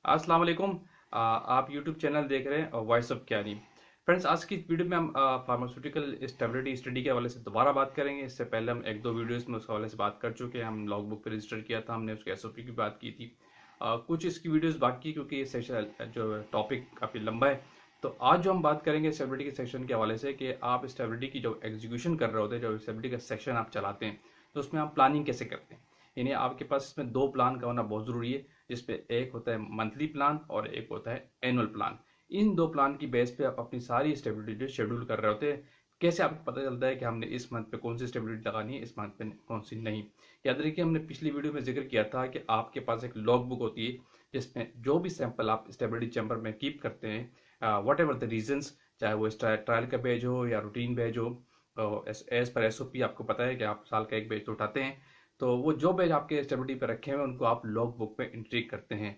अस्सलाम वालेकुम। आप यूट्यूब चैनल देख रहे हैं वॉइस ऑफ क्यानी। फ्रेंड्स, आज की वीडियो में हम फार्मास्यूटिकल स्टेबिलिटी स्टडी के हवाले से दोबारा बात करेंगे। इससे पहले हम एक दो वीडियोस में उस हवाले से बात कर चुके हैं। हम लॉग बुक पे रजिस्टर किया था, हमने उसके एसओपी की बात की थी। कुछ इसकी वीडियोस बाकी, क्योंकि ये सेशन जो टॉपिक काफ़ी लंबा है। तो आज जो हम बात करेंगे स्टेबिलिटी के सेक्शन के हवाले से कि आप स्टेबिलिटी की जो एग्जीक्यूशन कर रहे होते हैं, जो स्टेबिलिटी का सेक्शन आप चलाते हैं, तो उसमें आप प्लानिंग कैसे करते हैं। यानी आपके पास इसमें दो प्लान का होना बहुत ज़रूरी है, जिसपे एक होता है मंथली प्लान और एक होता है एनुअल प्लान। इन दो प्लान की बेस पे आप अपनी सारी स्टेबिलिटी जो शेड्यूल कर रहे होते हैं। कैसे आपको पता चलता है कि हमने इस मंथ पे कौन सी स्टेबिलिटी लगानी है, इस मंथ पे कौन सी नहीं। याद रखिए, हमने पिछली वीडियो में जिक्र किया था कि आपके पास एक लॉग बुक होती है, जिसमें जो भी सैंपल आप स्टेबिलिटी चैम्बर में कीप करते हैं, वट एवर द रीजन्स, चाहे वो ट्रायल का बैच हो या रूटीन बैच हो, एज पर एसओपी आपको पता है कि आप साल का एक बैच तो उठाते हैं। तो वो जो बैच आपके स्टेबिलिटी पे रखे हुए हैं उनको आप लॉग बुक पे एंट्री करते हैं।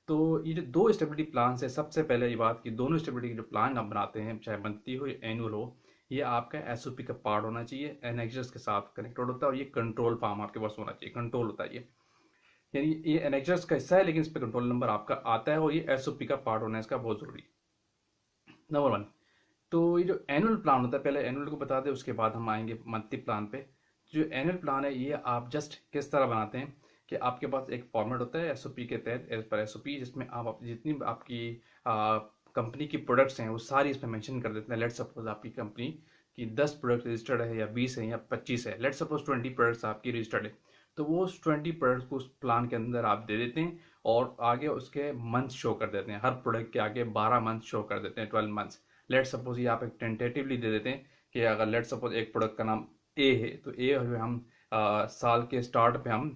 तो ये जो दो स्टेबिलिटी प्लान है, सबसे पहले ये बात कि दोनों स्टेबिलिटी के जो प्लान आप बनाते हैं, चाहे मंथली हो या एनुअल हो, ये आपका एसओपी का पार्ट होना चाहिए, एनेक्सर्स के साथ कनेक्टेड होता है। और ये कंट्रोल फॉर्म आपके पास होना चाहिए, कंट्रोल होता है ये। यानी ये एनेक्सर्स का हिस्सा है, लेकिन इस पर कंट्रोल नंबर आपका आता है और ये एसओपी का पार्ट होना है इसका बहुत जरूरी। Number one. तो ये जो एनुअल प्लान होता है, पहले एनुअल को बता दें, उसके बाद हम आएंगे मंथली प्लान पे। जो एनुअल प्लान है, ये आप जस्ट किस तरह बनाते हैं कि आपके पास एक फॉर्मेट होता है एसओपी के तहत, एज पर एसओपी, जिसमें आप जितनी भी आपकी कंपनी की प्रोडक्ट्स हैं वो सारी इसमें मेंशन कर देते हैं। लेट सपोज आपकी कंपनी की 10 प्रोडक्ट रजिस्टर्ड है, या 20 है, या 25 है। लेट सपोज 20 प्रोडक्ट्स आपकी रजिस्टर्ड है, तो वो 20 प्रोडक्ट्स को उस प्लान के अंदर आप दे देते हैं और आगे उसके मंथ शो कर देते हैं। हर प्रोडक्ट के आगे 12 मंथ शो कर देते हैं, 12 मंथ्स। लेट सपोज ये आप एक टेंटेटिवली दे देते हैं कि अगर लेट सपोज एक प्रोडक्ट का नाम ए है, तो ए हम साल के स्टार्ट पे हम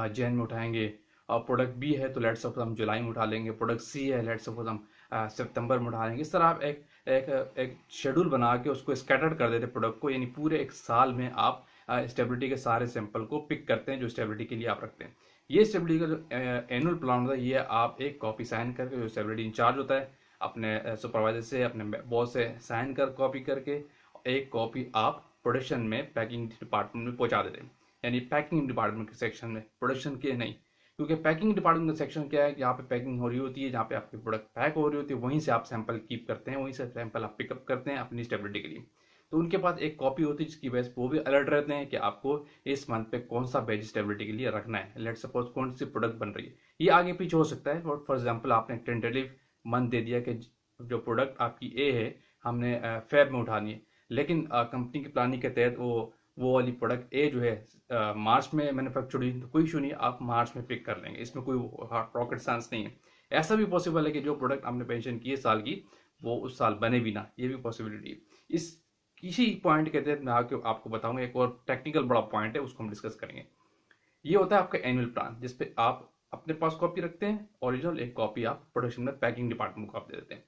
जैन में उठाएंगे। और प्रोडक्ट बी है तो लेट सपोज हम जुलाई में उठा लेंगे। प्रोडक्ट सी है, लेट सपोज हम सितंबर में उठा लेंगे। इस तरह आप एक एक एक शेड्यूल बना के उसको स्कैटर्ड कर देते प्रोडक्ट को। यानी पूरे एक साल में आप स्टेबिलिटी के सारे सैंपल को पिक करते हैं जो स्टेबिलिटी के लिए आप रखते हैं। ये स्टेबिलिटी का जो एनुअल प्लान होता है, ये आप एक कॉपी साइन करके, जो स्टेबिलिटी इंचार्ज होता है, अपने सुपरवाइजर से, अपने बॉस से साइन कर कॉपी करके एक कॉपी आप प्रोडक्शन में पैकिंग डिपार्टमेंट में पहुंचा देते हैं। यानी पैकिंग डिपार्टमेंट के सेक्शन में, प्रोडक्शन के नहीं। क्योंकि पैकिंग डिपार्टमेंट का सेक्शन क्या है कि यहाँ पे पैकिंग हो रही होती है, जहाँ पे आपकी प्रोडक्ट पैक हो रही होती है, वहीं से आप सैंपल कीप करते हैं, वहीं से सैंपल आप पिकअप करते हैं अपनी स्टेबिलिटी के लिए। तो उनके पास एक कॉपी होती है जिसकी वजह से वो भी अलर्ट रहते हैं कि आपको इस मंथ पे कौन सा बैच स्टेबिलिटी के लिए रखना है। लेट सपोज कौन सी प्रोडक्ट बन रही है, ये आगे पीछे हो सकता है। फॉर एग्जाम्पल, आपने टेंटेटिव मंथ दे दिया कि जो प्रोडक्ट आपकी ए है हमने फेब में उठानी है, लेकिन कंपनी की प्लानिंग के तहत वो वाली प्रोडक्ट ए जो है मार्च में मैन्युफैक्चर हुई, तो कोई इशू नहीं, आप मार्च में पिक कर लेंगे, इसमें कोई रॉकेट साइंस नहीं है। ऐसा भी पॉसिबल है कि जो प्रोडक्ट आपने मेंशन की है साल की, वो उस साल बने भी ना, ये भी पॉसिबिलिटी है। इस किसी पॉइंट के तहत मैं आके आपको बताऊंगा, एक और टेक्निकल बड़ा पॉइंट है, उसको हम डिस्कस करेंगे। ये होता है आपका एनुअल प्लान, जिसपे आप अपने पास कॉपी रखते हैं ओरिजिनल, एक कॉपी आप प्रोडक्शन में पैकिंग डिपार्टमेंट को आप दे देते हैं।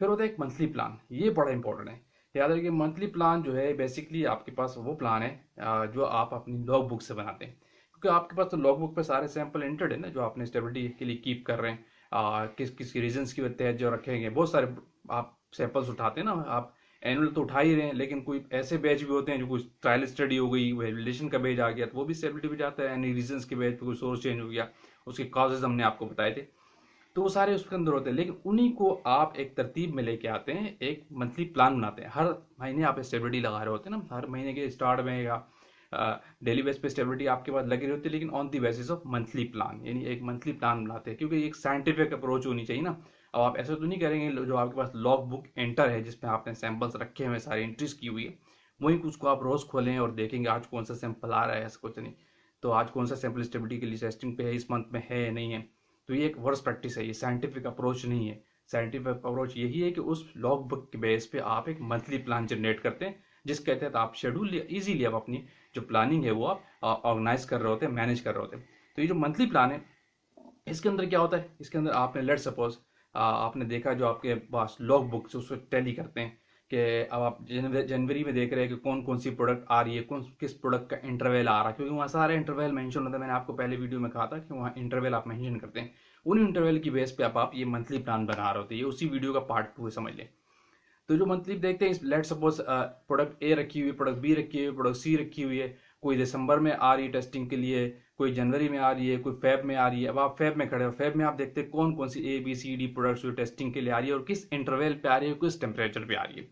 फिर होता है एक मंथली प्लान, ये बड़ा इंपॉर्टेंट है। याद रखिए, मंथली प्लान जो है बेसिकली आपके पास वो प्लान है जो आप अपनी लॉग बुक से बनाते हैं। क्योंकि आपके पास तो लॉग बुक पे सारे सैंपल एंटर्ड है ना, जो आपने स्टेबिलिटी के लिए कीप कर रहे हैं। किस किस रीजंस की तहत जो रखेंगे, बहुत सारे आप सैंपल्स उठाते हैं ना आप। एनुअल तो उठा ही रहे हैं, लेकिन कोई ऐसे बैच भी होते हैं जो कुछ ट्रायल स्टडी हो गई, वैलिडेशन का बैच आ गया, तो वो भी स्टेबिलिटी भी जाता है। एनी रीजंस के बैच पे कोई सोर्स चेंज हो गया, उसके कॉजेज हमने आपको बताए थे, तो वो सारे उसके अंदर होते हैं। लेकिन उन्हीं को आप एक तरतीब में लेके आते हैं, एक मंथली प्लान बनाते हैं। हर महीने आप स्टेबिलिटी लगा रहे होते हैं ना, हर महीने के स्टार्ट में या डेली बेस पे स्टेबिलिटी आपके पास लगी रही होती है, लेकिन on the basis of monthly plan. यानी एक मंथली प्लान बनाते हैं, क्योंकि एक साइंटिफिक अप्रोच होनी चाहिए ना। अब आप ऐसा तो नहीं करेंगे, जो आपके पास लॉग बुक एंटर है जिसमें आपने सैंपल्स रखे हुए, सारी एंट्रीज की हुई है, वहीं उसको आप रोज खोलें और देखेंगे आज कौन सा सैंपल आ रहा है, ऐसा कुछ नहीं। तो आज कौन सा सैंपल स्टेबिलिटी के लिए टेस्टिंग पे है, इस मंथ में है या नहीं है। तो ये एक वर्स प्रैक्टिस है, ये साइंटिफिक अप्रोच नहीं है। साइंटिफिक अप्रोच यही है कि उस लॉग बुक के बेस पे आप एक मंथली प्लान जनरेट करते हैं, जिसके तहत आप शेड्यूल इजीली आप अपनी जो प्लानिंग है वो आप ऑर्गेनाइज कर रहे होते हैं, मैनेज कर रहे होते हैं। तो ये जो मंथली प्लान है, इसके अंदर क्या होता है, इसके अंदर आपने लेट सपोज आपने देखा जो आपके पास लॉग बुक्स उसको टैली करते हैं कि अब आप जनवरी में देख रहे हैं कि कौन कौन सी प्रोडक्ट आ रही है, कौन किस प्रोडक्ट का इंटरवल आ रहा है, क्योंकि वहाँ सारे इंटरवल मेंशन होता है। मैंने आपको पहले वीडियो में कहा था कि वहाँ इंटरवल आप मेंशन करते हैं। उन इंटरवल की बेस पे आप ये मंथली प्लान बना रहे होते हैं। ये उसी वीडियो का पार्ट 2 है, समझ लें। तो जो मंथली देखते हैं, लेट सपोज प्रोडक्ट ए रखी हुई है, प्रोडक्ट बी रखी हुई है, प्रोडक्ट सी रखी हुई है, कोई दिसंबर में आ रही है टेस्टिंग के लिए, कोई जनवरी में आ रही है, कोई फेब में आ रही है। अब आप फेब में खड़े हो, फेब में आप देखते हैं कौन कौन सी ABCD प्रोडक्ट्स जो टेस्टिंग के लिए आ रही है और किस इंटरवल पे आ रही है, किस टेम्परेचर पे आ रही है।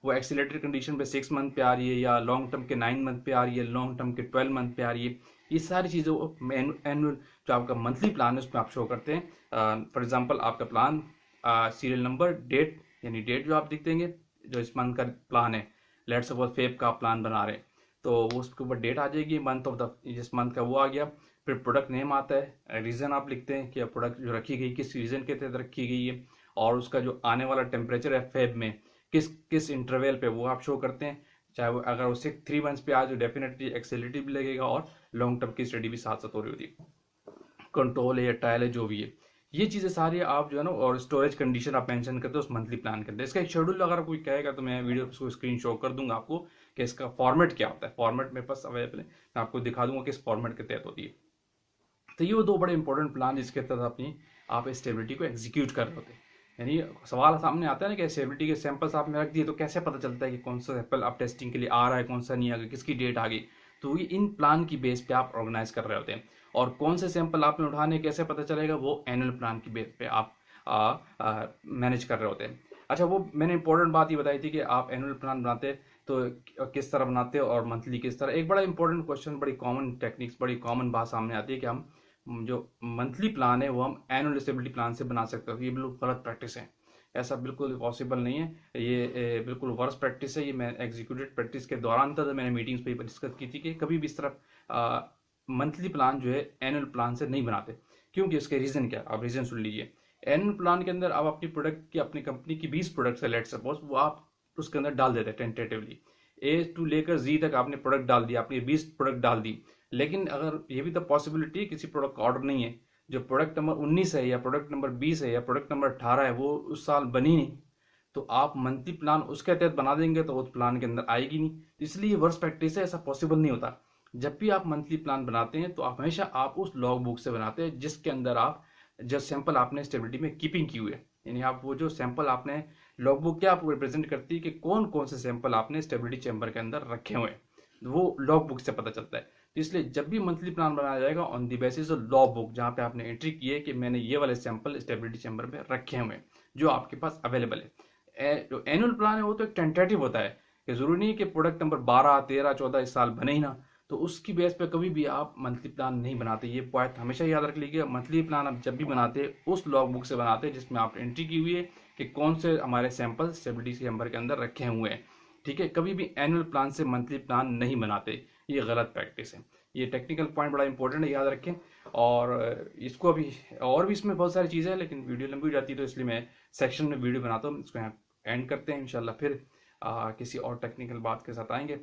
वो एक्सीलरेटेड कंडीशन पे 6 मंथ पे आ रही है या लॉन्ग टर्म के 9 मंथ पे आ रही है, लॉन्ग टर्म के 12 मंथ पे आ रही है। ये सारी चीज़ें एनुअल जो आपका मंथली प्लान है उसमें आप शो करते हैं। फॉर एग्जांपल आपका प्लान सीरियल नंबर, डेट, यानी डेट जो आप लिख देंगे जो इस मंथ का प्लान है। लेट्स सपोज फेब का आप प्लान बना रहे हैं तो उसके ऊपर डेट आ जाएगी, मंथ ऑफ द जिस मंथ का वो आ गया। फिर प्रोडक्ट नेम आता है, रीज़न आप लिखते हैं कि प्रोडक्ट जो रखी गई किस रीज़न के तहत रखी गई है, और उसका जो आने वाला टेम्परेचर है फेब में किस किस इंटरवल पे वो आप शो करते हैं। चाहे वो अगर वो 3 मंथ्स पे आ, जो डेफिनेटली एक्सेलरेटिव भी लगेगा और लॉन्ग टर्म की स्टडी भी साथ साथ हो रही होती है, कंट्रोल है या ट्रायल है जो भी है। ये चीज़ें सारी आप जो है ना, और स्टोरेज कंडीशन आप मेंशन करते हो उस मंथली प्लान के अंदर। इसका एक शेड्यूल अगर कोई कहेगा तो मैं वीडियो को स्क्रीन शो कर दूंगा आपको कि इसका फॉर्मेट क्या होता है। फॉर्मेट मेरे पास अवेलेबल है, मैं आपको दिखा दूंगा किस फॉर्मेट के तहत होती है। तो ये वो दो बड़े इंपॉर्टेंट प्लान जिसके तहत अपनी आप स्टेबिलिटी को एग्जीक्यूट कर रहे होते हैं। यानी सवाल सामने आता है ना कि स्टेबिलिटी के सैंपल्स आपने रख दिए तो कैसे पता चलता है कि कौन सा सैंपल आप टेस्टिंग के लिए आ रहा है, कौन सा नहीं आ गया, किसकी डेट आ गई। तो ये इन प्लान की बेस पे आप ऑर्गेनाइज कर रहे होते हैं, और कौन से सैंपल आपने उठाने कैसे पता चलेगा वो एनुअल प्लान की बेस पे आप मैनेज कर रहे होते हैं। अच्छा, वो मैंने इंपॉर्टेंट बात ये बताई थी कि आप एनुअल प्लान बनाते तो किस तरह बनाते हो और मंथली किस तरह। एक बड़ा इंपॉर्टेंट क्वेश्चन, बड़ी कॉमन टेक्निक्स, बड़ी कॉमन बात सामने आती है कि हम जो मंथली प्लान है वो हम एनुअल स्टेबिलिटी प्लान से बना सकते हो। ये बिल्कुल गलत प्रैक्टिस है, ऐसा बिल्कुल पॉसिबल नहीं है। ये बिल्कुल वर्स्ट प्रैक्टिस है। ये मैं एग्जीक्यूटिव प्रैक्टिस के दौरान था, तो मैंने मीटिंग्स पे डिस्कस की थी कि कभी भी इस तरह मंथली प्लान जो है एनुअल प्लान से नहीं बनाते। क्योंकि इसके रीज़न क्या, आप रीज़न सुन लीजिए। एनुअल प्लान के अंदर आप अपनी प्रोडक्ट की, अपनी कंपनी की 20 प्रोडक्ट्स है लेट सपोज, वो आप उसके अंदर डाल देते हैं टेंटेटिवली। ए टू लेकर जी तक आपने प्रोडक्ट डाल दिया, आपने 20 प्रोडक्ट डाल दी। लेकिन अगर ये भी तो पॉसिबिलिटी है किसी प्रोडक्ट का ऑर्डर नहीं है, जो प्रोडक्ट नंबर 19 है या प्रोडक्ट नंबर 20 है या प्रोडक्ट नंबर 18 है वो उस साल बनी नहीं, तो आप मंथली प्लान उसके तहत बना देंगे तो उस प्लान के अंदर आएगी नहीं। इसलिए वर्स्ट प्रैक्टिस है, ऐसा पॉसिबल नहीं होता। जब भी आप मंथली प्लान बनाते हैं तो आप हमेशा आप उस लॉग बुक से बनाते हैं जिसके अंदर आप जो सैंपल आपने स्टेबिलिटी में कीपिंग की हुई है। यानी आप वो जो सैंपल आपने, लॉग बुक क्या आपको रिप्रेजेंट करती है कि कौन कौन से सैंपल आपने स्टेबिलिटी चैम्बर के अंदर रखे हुए हैं, वो लॉग बुक से पता चलता है। तो इसलिए जब भी मंथली प्लान बनाया जाएगा on the basis of log book, जहाँ पे आपने एंट्री की है कि मैंने ये वाले सैंपल स्टेबिलिटी चैम्बर में रखे हुए हैं जो आपके पास अवेलेबल है। जो एनुअल प्लान है वो तो एक टेंटेटिव होता है कि जरूरी नहीं कि प्रोडक्ट नंबर 12, 13, 14 इस साल बने ही ना, तो उसकी बेस पे कभी भी आप मंथली प्लान नहीं बनाते। ये पॉइंट हमेशा याद रख लीजिए। मंथली प्लान आप जब भी बनाते हैं उस लॉग बुक से बनाते हैं जिसमें आप एंट्री की हुई है कि कौन से हमारे सैंपल स्टेबिलिटी चैम्बर के अंदर रखे हुए हैं। ठीक है, कभी भी एनुअल प्लान से मंथली प्लान नहीं बनाते, ये गलत प्रैक्टिस है। ये टेक्निकल पॉइंट बड़ा इंपॉर्टेंट है, याद रखें। और इसको अभी और भी इसमें बहुत सारी चीज़ें हैं लेकिन वीडियो लंबी हो जाती है, तो इसलिए मैं सेक्शन में वीडियो बनाता हूँ। इसको यहाँ एंड करते हैं, इंशाल्लाह फिर किसी और टेक्निकल बात के साथ आएंगे।